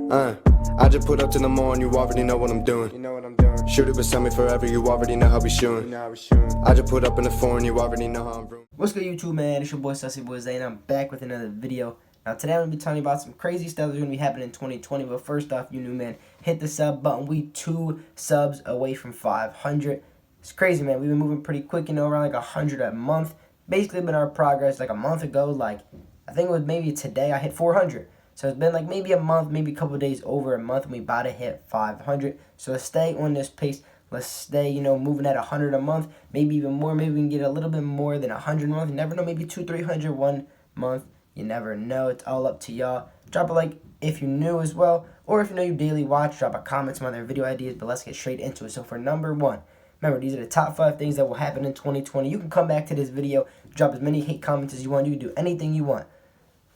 Uh, I just put up to the mall and you already know what I'm doing. You know what I'm doing. Shoot it beside me forever, you already know how we shooting. You know how we shooting. I just put up in the foreign, you already know how I'm room. What's good, YouTube, man? It's your boy Sussy Boy Zay, and I'm back with another video. Now today I'm gonna be telling you about some crazy stuff that's gonna be happening in 2020. But first off, you new man, hit the sub button. We 2 subs away from 500. It's crazy, man. We've been moving pretty quick, around like 100 a month. Basically, been our progress like a month ago. Like I think it was maybe today I hit 400. So it's been like maybe a month, maybe a couple of days over a month, and we about to hit 500. So let's stay on this pace. Let's stay, moving at 100 a month, maybe even more. Maybe we can get a little bit more than 100 a month. You never know, maybe 200-300 one month. You never know. It's all up to y'all. Drop a like if you're new as well, or if you know you daily watch, drop a comment, some other video ideas. But let's get straight into it. So for number 1, remember, these are the top 5 things that will happen in 2020. You can come back to this video, drop as many hate comments as you want. You can do anything you want.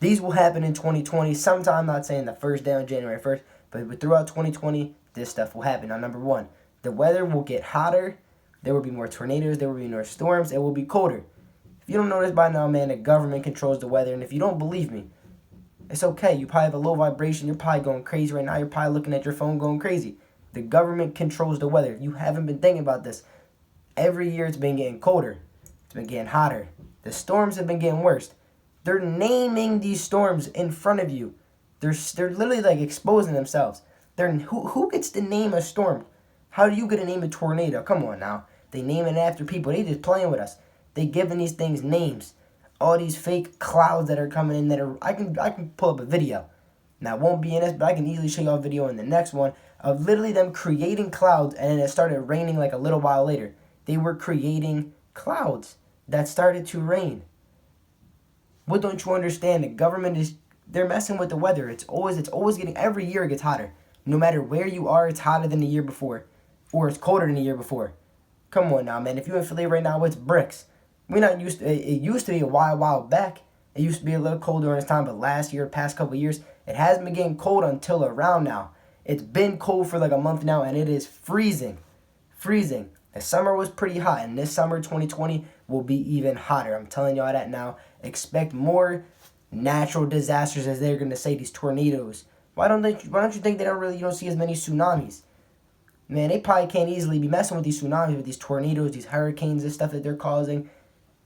These will happen in 2020 sometime, not saying the first day on January 1st, but throughout 2020, this stuff will happen. Now, number 1, the weather will get hotter. There will be more tornadoes. There will be more storms. It will be colder. If you don't know this by now, man, the government controls the weather. And if you don't believe me, it's okay. You probably have a low vibration. You're probably going crazy right now. You're probably looking at your phone going crazy. The government controls the weather. You haven't been thinking about this. Every year it's been getting colder. It's been getting hotter. The storms have been getting worse. They're naming these storms in front of you. They're literally like exposing themselves. Who gets to name a storm? How do you get to name a tornado? Come on now. They name it after people. They just playing with us. They giving these things names. All these fake clouds that are coming in that are I can pull up a video. Now it won't be in this, but I can easily show you a video in the next one of literally them creating clouds, and then it started raining like a little while later. They were creating clouds that started to rain. What don't you understand? The government they're messing with the weather. It's always getting, every year it gets hotter. No matter where you are, it's hotter than the year before. Or it's colder than the year before. Come on now, man. If you're in Philly right now, it's bricks. We're not used to it. It used to be a while back. It used to be a little colder during this time, but last year, past couple of years, it hasn't been getting cold until around now. It's been cold for like a month now, and it is freezing. Freezing. The summer was pretty hot, and this summer, 2020, will be even hotter. I'm telling y'all that now. Expect more natural disasters, as they're gonna say, these tornadoes. Why don't you think they don't see as many tsunamis? Man, they probably can't easily be messing with these tsunamis, with these tornadoes, these hurricanes and stuff that they're causing.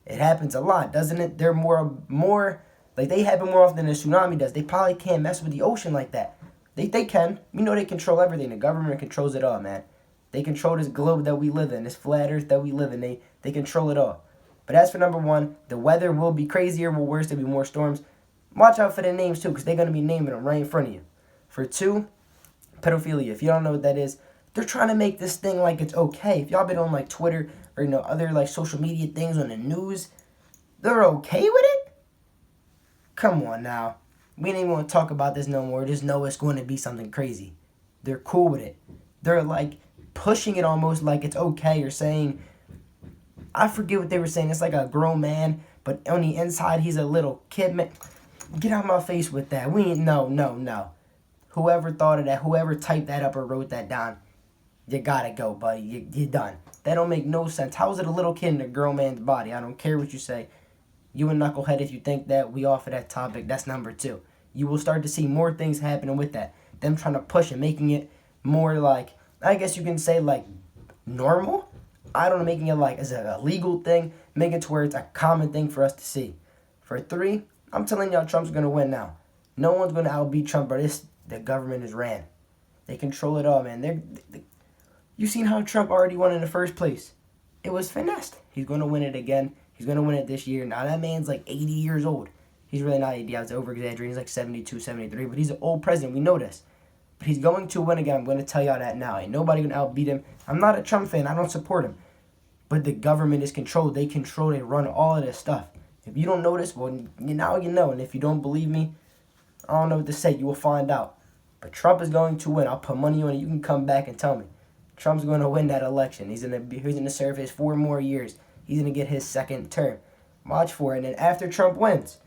It happens a lot, doesn't it? They're more like, they happen more often than a tsunami does. They probably can't mess with the ocean like that. They can. We know they control everything. The government controls it all, man. They control this globe that we live in, this flat earth that we live in. They control it all. But as for number 1, the weather will be crazier, will worse, there'll be more storms. Watch out for the names too, because they're going to be naming them right in front of you. For 2, pedophilia. If you don't know what that is, they're trying to make this thing like it's okay. If y'all been on like Twitter or other like social media things on the news, they're okay with it? Come on now. We ain't even want to talk about this no more. Just know it's going to be something crazy. They're cool with it. They're like pushing it almost like it's okay, or saying, I forget what they were saying. It's like a grown man, but on the inside he's a little kid. Man, get out of my face with that. We ain't, no. Whoever thought of that, whoever typed that up or wrote that down, you gotta go, buddy. You're done. That don't make no sense. How is it a little kid in a grown man's body? I don't care what you say. You a knucklehead if you think that. We off of that topic. That's number 2. You will start to see more things happening with that. Them trying to push it, making it more like, I guess you can say like normal. I don't know, making it like as a legal thing, making it to where it's a common thing for us to see. For 3, I'm telling y'all, Trump's gonna win now. No one's gonna outbeat Trump, but the government is ran. They control it all, man. You seen how Trump already won in the first place? It was finessed. He's gonna win it again. He's gonna win it this year. Now that man's like 80 years old. He's really not 80. I was over exaggerating. He's like 72, 73. But he's an old president. We know this. But he's going to win again. I'm going to tell y'all that now. Ain't nobody going to outbeat him. I'm not a Trump fan. I don't support him. But the government is controlled. They control. They run all of this stuff. If you don't know this, well, now you know. And if you don't believe me, I don't know what to say. You will find out. But Trump is going to win. I'll put money on it. You can come back and tell me. Trump's going to win that election. He's going to serve his 4 more years. He's going to get his second term. Watch for it. And then after Trump wins,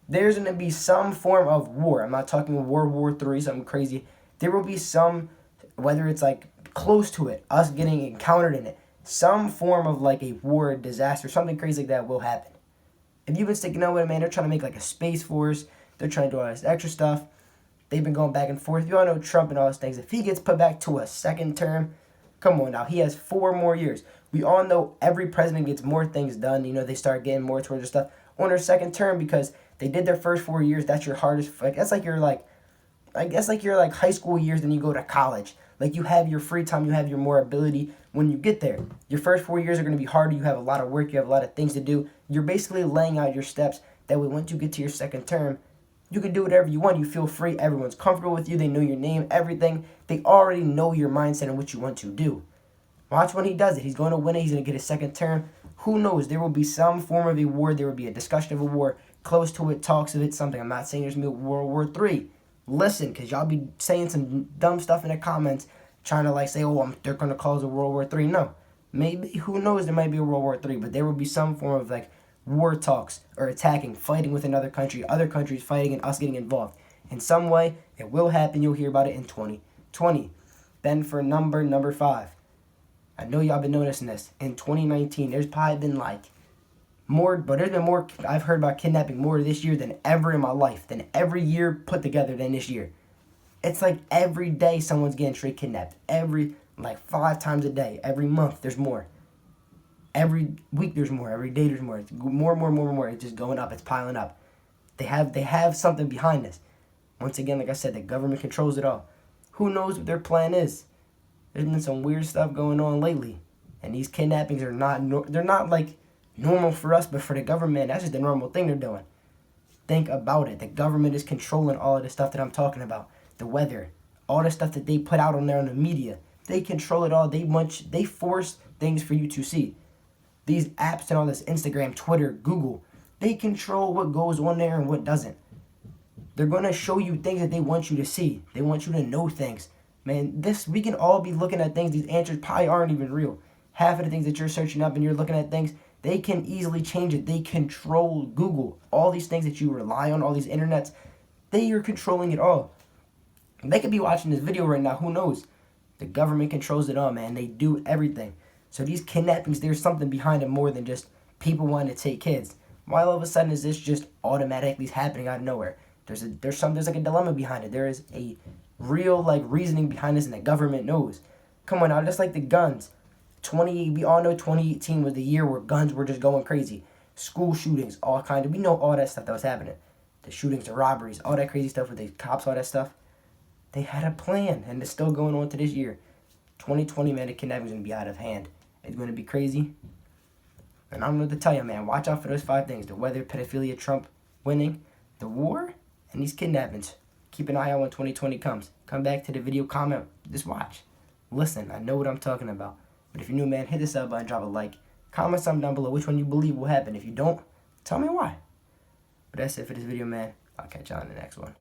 there's going to be some form of war. I'm not talking World War III, something crazy. There will be some, whether it's like close to it, us getting encountered in it, some form of like a war, a disaster, something crazy like that will happen. If you've been sticking out with it, man, they're trying to make like a space force. They're trying to do all this extra stuff. They've been going back and forth. You all know Trump and all those things. If he gets put back to a second term, come on now. He has 4 more years. We all know every president gets more things done. You know, they start getting more towards their stuff on their second term because they did their first 4 years. That's your hardest. Like, that's like your, like, I guess like your, like, high school years, then you go to college. Like, you have your free time, you have your more ability when you get there. Your first 4 years are going to be harder. You have a lot of work. You have a lot of things to do. You're basically laying out your steps. That way, once you get to your second term, you can do whatever you want. You feel free. Everyone's comfortable with you. They know your name, everything. They already know your mindset and what you want to do. Watch when he does it. He's going to win it. He's going to get a second term. Who knows? There will be some form of a war. There will be a discussion of a war. Close to it, talks of it, something. I'm not saying there's going to be World War III. Listen, because y'all be saying some dumb stuff in the comments, trying to like say, oh, they're going to cause a World War III. No. Maybe, who knows, there might be a World War III, but there will be some form of like war talks or attacking, fighting with another country, other countries fighting and us getting involved. In some way, it will happen. You'll hear about it in 2020. Then for number 5. I know y'all been noticing this. In 2019, there's probably been like more, but there's been more, I've heard about kidnapping more this year than ever in my life, than every year put together than this year. It's like every day someone's getting straight kidnapped. Like 5 times a day. Every month there's more. Every week there's more. Every day there's more. It's more. It's just going up. It's piling up. They have something behind this. Once again, like I said, the government controls it all. Who knows what their plan is? There's been some weird stuff going on lately. And these kidnappings are they're not like normal for us, but for the government, that's just the normal thing they're doing. Think about it. The government is controlling all of the stuff that I'm talking about. The weather. All the stuff that they put out on there on the media. They control it all. They force things for you to see. These apps and all this, Instagram, Twitter, Google, they control what goes on there and what doesn't. They're going to show you things that they want you to see. They want you to know things. Man, we can all be looking at things. These answers probably aren't even real. Half of the things that you're searching up and you're looking at things, they can easily change it. They control Google. All these things that you rely on, all these internets, they are controlling it all. They could be watching this video right now. Who knows? The government controls it all, man. They do everything. So these kidnappings, there's something behind it more than just people wanting to take kids. Why all of a sudden is this just automatically happening out of nowhere? There's like a dilemma behind it. There is a real like reasoning behind this, and the government knows. Come on now, just like the guns. We all know 2018 was the year where guns were just going crazy. School shootings, all kind of. We know all that stuff that was happening. The shootings, the robberies, all that crazy stuff with the cops, all that stuff. They had a plan, and it's still going on to this year. 2020, man, the kidnapping is going to be out of hand. It's going to be crazy. And I don't know what to tell you, man. Watch out for those 5 things. The weather, pedophilia, Trump winning, the war, and these kidnappings. Keep an eye out when 2020 comes. Come back to the video, comment, just watch. Listen, I know what I'm talking about. But if you're new, man, hit the sub button, drop a like. Comment something down below which one you believe will happen. If you don't, tell me why. But that's it for this video, man. I'll catch y'all in the next one.